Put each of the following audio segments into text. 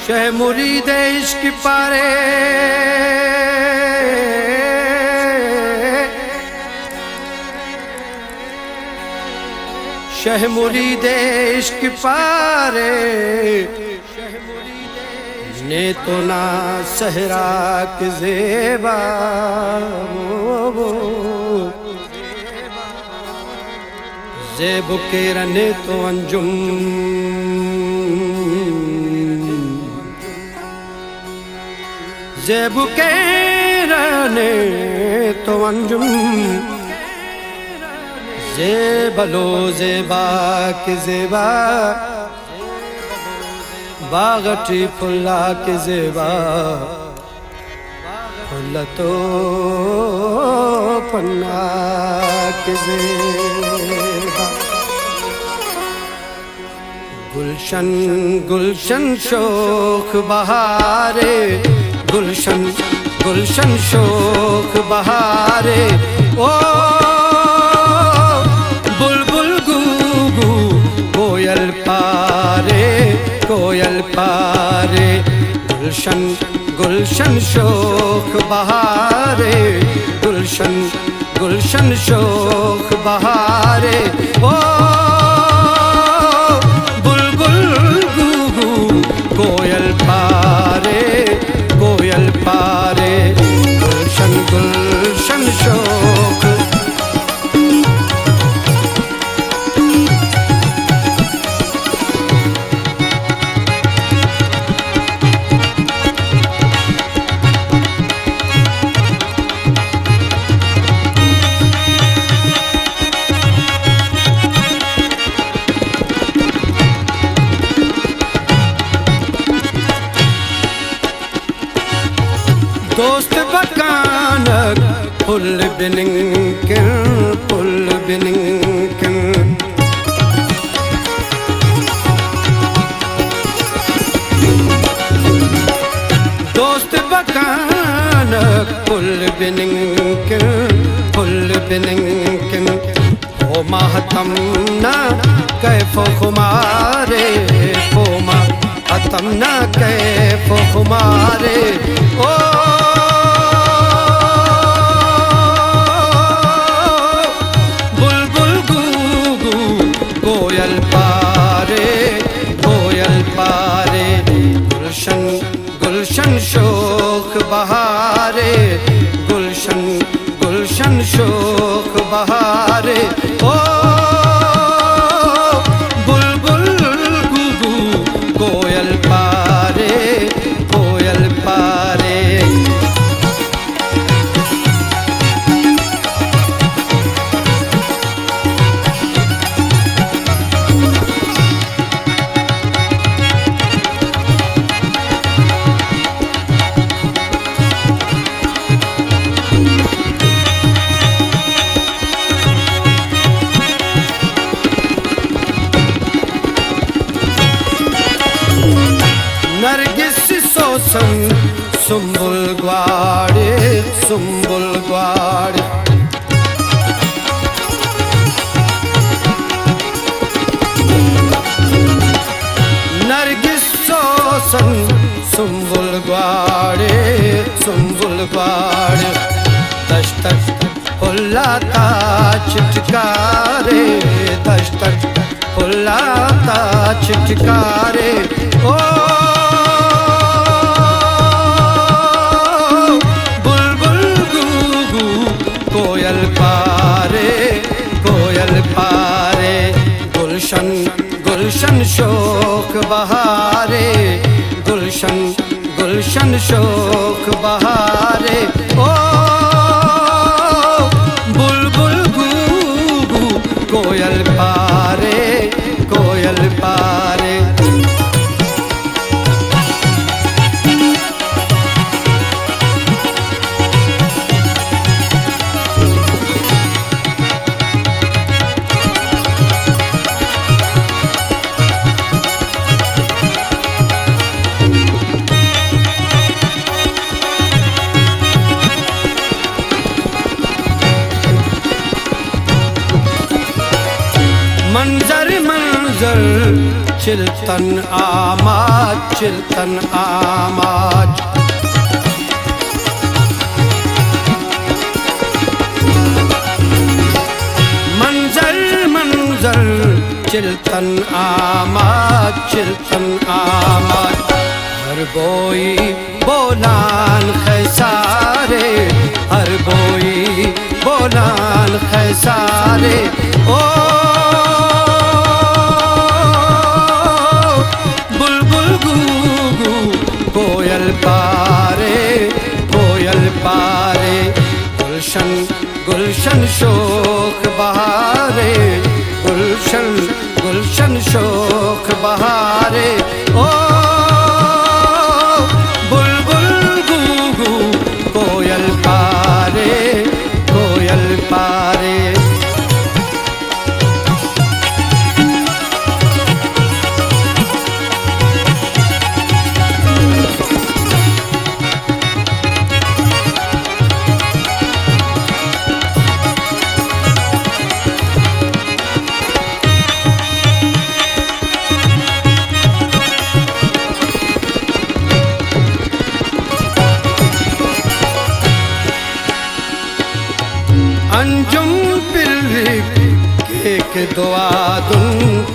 शह मुरीद इश्क पारे शह मुरीद इश्क पारे ने तो ना सहरा के ज़ेबा ज़ेब के रने तो अंजुम ज़ेब के रने तो अंजुम ज़ेबलो ज़ेबा के ज़ेबा बागटी फुल्ला के ज़ेबा फुल्ला तो पन्ना के ज़ेबा गुलशन गुलशन शोख बहारे गुलशन गुलशन शोख बहारे ओ बुलबुल गूगू कोयल पारे कोयल पारे गुलशन गुलशन शोख बहारे गुलशन गुलशन शोख बहारे ओ बुलबुल गूगू कोयल पारे कोयल पारे गुलशन गुलशन शोख दोस्त बकानक फुल बिनिंकन फुल बिनिंकन दोस्त बकानक फुल बिनिंकन फुल बिनिंकन ओ माहतम ना कैफो खुमारे ओ माहतम ना कैफो खुमारे ओ कोयल पारे कोयल पारे गुलशन गुलशन शोख बहारे गुलशन गुलशन शोख बहारे ओ बुलबुल गूगू कोयल पारे कोयल पारे नरगिस सोसन सुम्बुल ग्वाड़े सुम्बुल ग्वाड़े नरगिस सोसन सुम्बुल ग्वाड़े सुम्बुल ग्वाड़े दस्तक फुल्लाता चिटकारे दस्तक फुल्लाता चिटकारे ओ कोयल पारे कोयल पारे गुलशन गुलशन शोख बहारे गुलशन गुलशन शोख बहारे ओ बुलबुल गूगू कोयल पारे कोयल पारे मंजर मंजर मंजर चिल्तन आमाज, चिल्तन आमाज। मंजर मंजर चिल्तन आमाज, चिल्तन आमाज। हर बोई बोलान खैसारे, हर बोई बोलान खैसारे। ओ बुलबुल गूगू कोयल पारे, कोयल पारे। गुलशन गुलशन शोक बहारे, गुलशन गुलशन शोक बहारे। ओ बुलबुल गूगू कोयल पारे, कोयल पारे। अंजुम पिल्ली केक दुआदुन,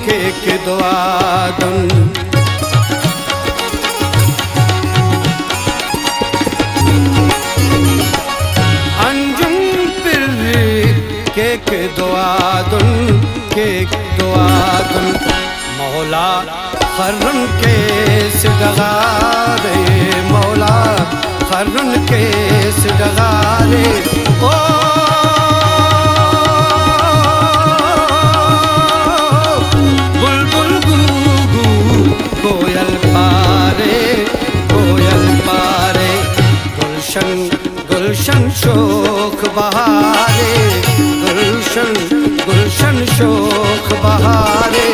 केक दुआदुन। अंजुम पिल्ली केक दुआदुन, केक दुआदुन। मौला खर्रन के सिडगारे, मौला खर्रन के सिडगारे। ओ कोयल पारे, कोयल पारे। गुलशन गुलशन शोक बहारे, गुलशन गुलशन शोक बहारे।